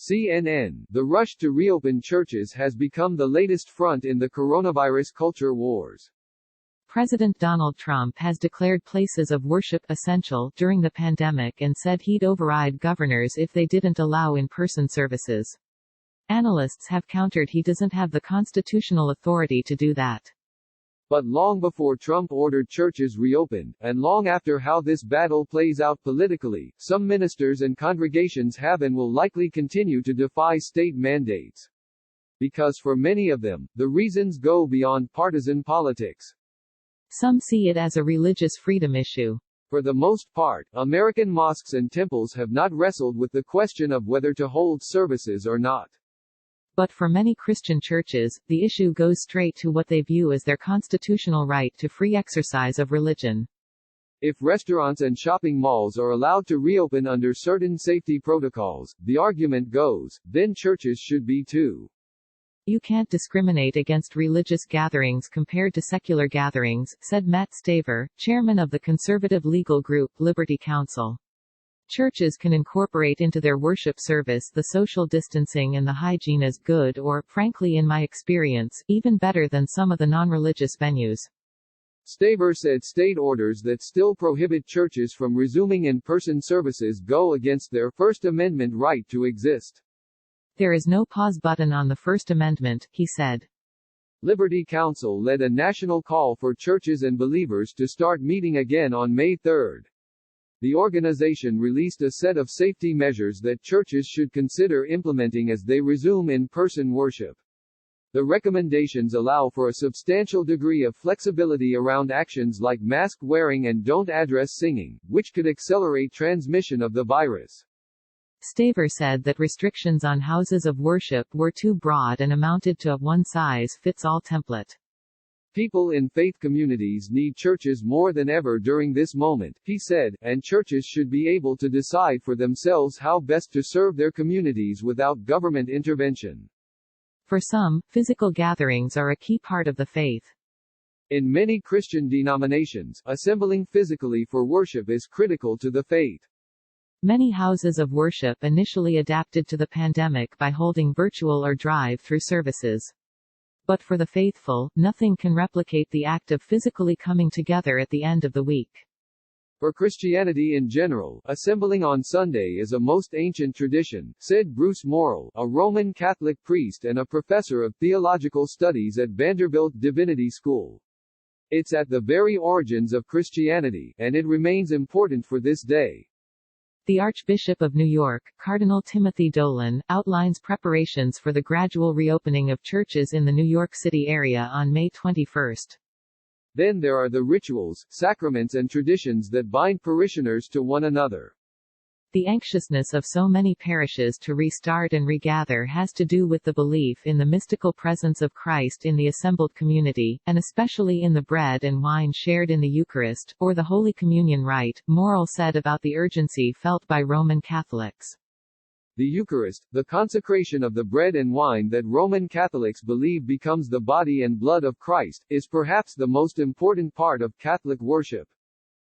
CNN, the rush to reopen churches has become the latest front in the coronavirus culture wars. President Donald Trump has declared places of worship essential during the pandemic and said he'd override governors if they didn't allow in-person services. Analysts have countered he doesn't have the constitutional authority to do that. But long before Trump ordered churches reopened, and long after how this battle plays out politically, some ministers and congregations have and will likely continue to defy state mandates. Because for many of them, the reasons go beyond partisan politics. Some see it as a religious freedom issue. For the most part, American mosques and temples have not wrestled with the question of whether to hold services or not. But for many Christian churches, the issue goes straight to what they view as their constitutional right to free exercise of religion. If restaurants and shopping malls are allowed to reopen under certain safety protocols, the argument goes, then churches should be too. You can't discriminate against religious gatherings compared to secular gatherings, said Matt Staver, chairman of the conservative legal group Liberty Counsel. Churches can incorporate into their worship service the social distancing and the hygiene as good or, frankly in my experience, even better than some of the non-religious venues. Staver said state orders that still prohibit churches from resuming in-person services go against their First Amendment right to exist. There is no pause button on the First Amendment, he said. Liberty Counsel led a national call for churches and believers to start meeting again on May 3. The organization released a set of safety measures that churches should consider implementing as they resume in-person worship. The recommendations allow for a substantial degree of flexibility around actions like mask wearing and don't address singing, which could accelerate transmission of the virus. Staver said that restrictions on houses of worship were too broad and amounted to a one-size-fits-all template. People in faith communities need churches more than ever during this moment, he said, and churches should be able to decide for themselves how best to serve their communities without government intervention. For some, physical gatherings are a key part of the faith. In many Christian denominations, assembling physically for worship is critical to the faith. Many houses of worship initially adapted to the pandemic by holding virtual or drive-through services. But for the faithful, nothing can replicate the act of physically coming together at the end of the week. For Christianity in general, assembling on Sunday is a most ancient tradition, said Bruce Morrill, a Roman Catholic priest and a professor of theological studies at Vanderbilt Divinity School. It's at the very origins of Christianity, and it remains important for this day. The Archbishop of New York, Cardinal Timothy Dolan, outlines preparations for the gradual reopening of churches in the New York City area on May 21. Then there are the rituals, sacraments and traditions that bind parishioners to one another. The anxiousness of so many parishes to restart and regather has to do with the belief in the mystical presence of Christ in the assembled community, and especially in the bread and wine shared in the Eucharist, or the Holy Communion rite, Morrill said about the urgency felt by Roman Catholics. The Eucharist, the consecration of the bread and wine that Roman Catholics believe becomes the body and blood of Christ, is perhaps the most important part of Catholic worship.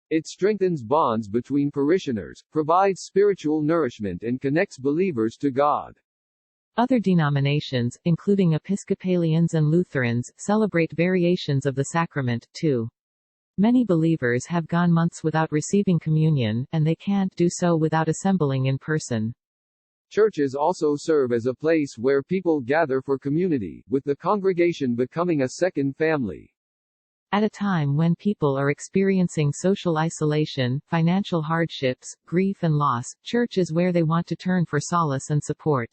It strengthens bonds between parishioners, provides spiritual nourishment and connects believers to God. Other denominations, including Episcopalians and Lutherans, celebrate variations of the sacrament, too. Many believers have gone months without receiving communion, and they can't do so without assembling in person. Churches also serve as a place where people gather for community, with the congregation becoming a second family. At a time when people are experiencing social isolation, financial hardships, grief and loss, church is where they want to turn for solace and support.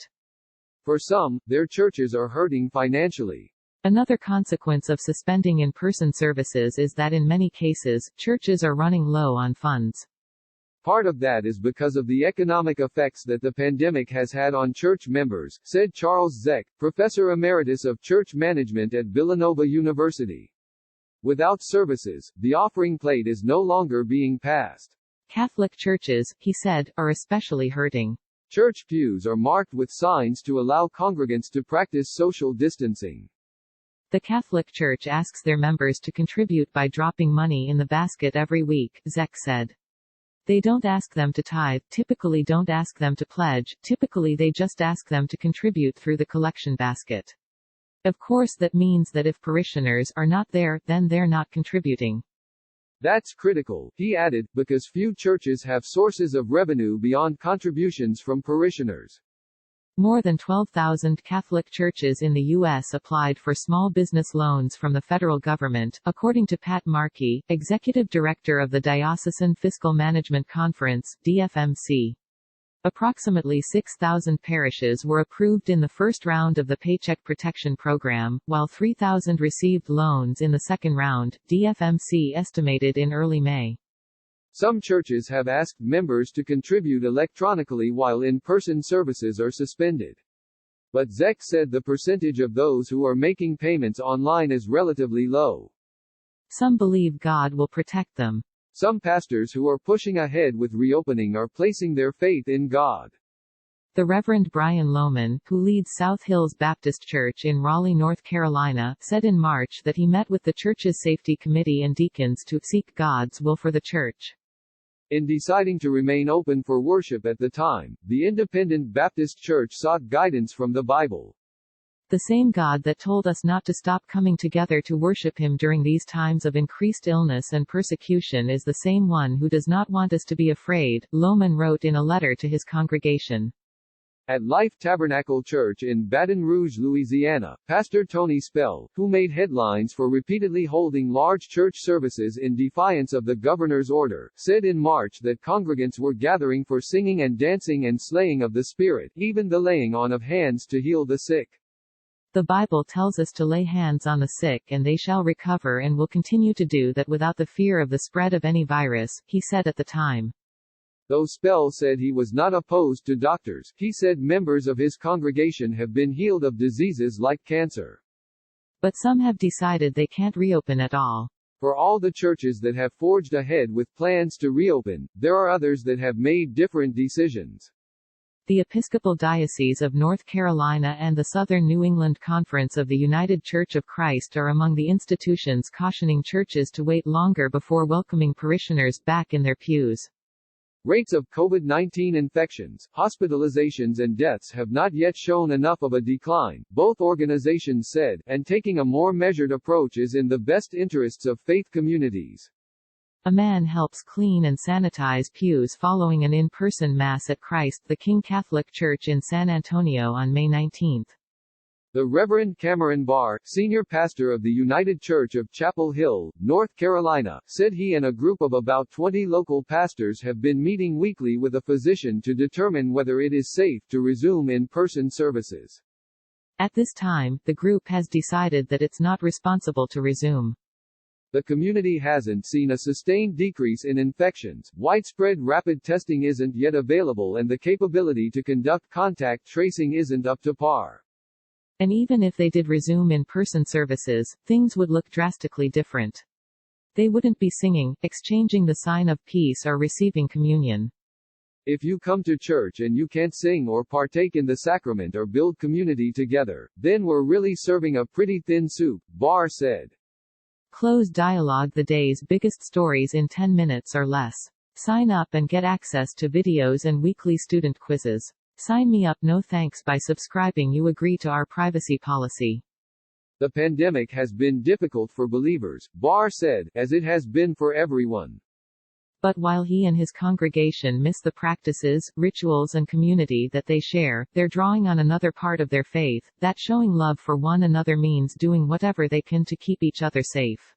For some, their churches are hurting financially. Another consequence of suspending in-person services is that in many cases, churches are running low on funds. Part of that is because of the economic effects that the pandemic has had on church members, said Charles Zeck, professor emeritus of church management at Villanova University. Without services, the offering plate is no longer being passed. Catholic churches, he said, are especially hurting. Church pews are marked with signs to allow congregants to practice social distancing. The Catholic Church asks their members to contribute by dropping money in the basket every week, Zeck said. They don't ask them to tithe, typically don't ask them to pledge, typically they just ask them to contribute through the collection basket. Of course that means that if parishioners are not there, then they're not contributing. That's critical, he added, because few churches have sources of revenue beyond contributions from parishioners. More than 12,000 Catholic churches in the U.S. applied for small business loans from the federal government, according to Pat Markey, executive director of the Diocesan Fiscal Management Conference, DFMC. Approximately 6,000 parishes were approved in the first round of the Paycheck Protection Program, while 3,000 received loans in the second round, DFMC estimated in early May. Some churches have asked members to contribute electronically while in-person services are suspended. But Zech said the percentage of those who are making payments online is relatively low. Some believe God will protect them. Some pastors who are pushing ahead with reopening are placing their faith in God. The Reverend Brian Lohman, who leads South Hills Baptist Church in Raleigh, North Carolina, said in March that he met with the church's safety committee and deacons to seek God's will for the church. In deciding to remain open for worship at the time, the Independent Baptist Church sought guidance from the Bible. The same God that told us not to stop coming together to worship Him during these times of increased illness and persecution is the same one who does not want us to be afraid, Lohman wrote in a letter to his congregation. At Life Tabernacle Church in Baton Rouge, Louisiana, Pastor Tony Spell, who made headlines for repeatedly holding large church services in defiance of the governor's order, said in March that congregants were gathering for singing and dancing and slaying of the Spirit, even the laying on of hands to heal the sick. The Bible tells us to lay hands on the sick and they shall recover and will continue to do that without the fear of the spread of any virus, he said at the time. Though Spell said he was not opposed to doctors, he said members of his congregation have been healed of diseases like cancer. But some have decided they can't reopen at all. For all the churches that have forged ahead with plans to reopen, there are others that have made different decisions. The Episcopal Diocese of North Carolina and the Southern New England Conference of the United Church of Christ are among the institutions cautioning churches to wait longer before welcoming parishioners back in their pews. Rates of COVID-19 infections, hospitalizations and deaths have not yet shown enough of a decline, both organizations said, and taking a more measured approach is in the best interests of faith communities. A man helps clean and sanitize pews following an in-person Mass at Christ the King Catholic Church in San Antonio on May 19. The Reverend Cameron Barr, senior pastor of the United Church of Chapel Hill, North Carolina, said he and a group of about 20 local pastors have been meeting weekly with a physician to determine whether it is safe to resume in-person services. At this time, the group has decided that it's not responsible to resume. The community hasn't seen a sustained decrease in infections, widespread rapid testing isn't yet available and the capability to conduct contact tracing isn't up to par. And even if they did resume in-person services, things would look drastically different. They wouldn't be singing, exchanging the sign of peace or receiving communion. If you come to church and you can't sing or partake in the sacrament or build community together, then we're really serving a pretty thin soup, Barr said. Close Dialogue, the day's biggest stories in 10 minutes or less. Sign up and get access to videos and weekly student quizzes. Sign me up, no thanks. By subscribing you agree to our privacy policy. The pandemic has been difficult for believers, Barr said, as it has been for everyone. But while he and his congregation miss the practices, rituals and community that they share, they're drawing on another part of their faith, that showing love for one another means doing whatever they can to keep each other safe.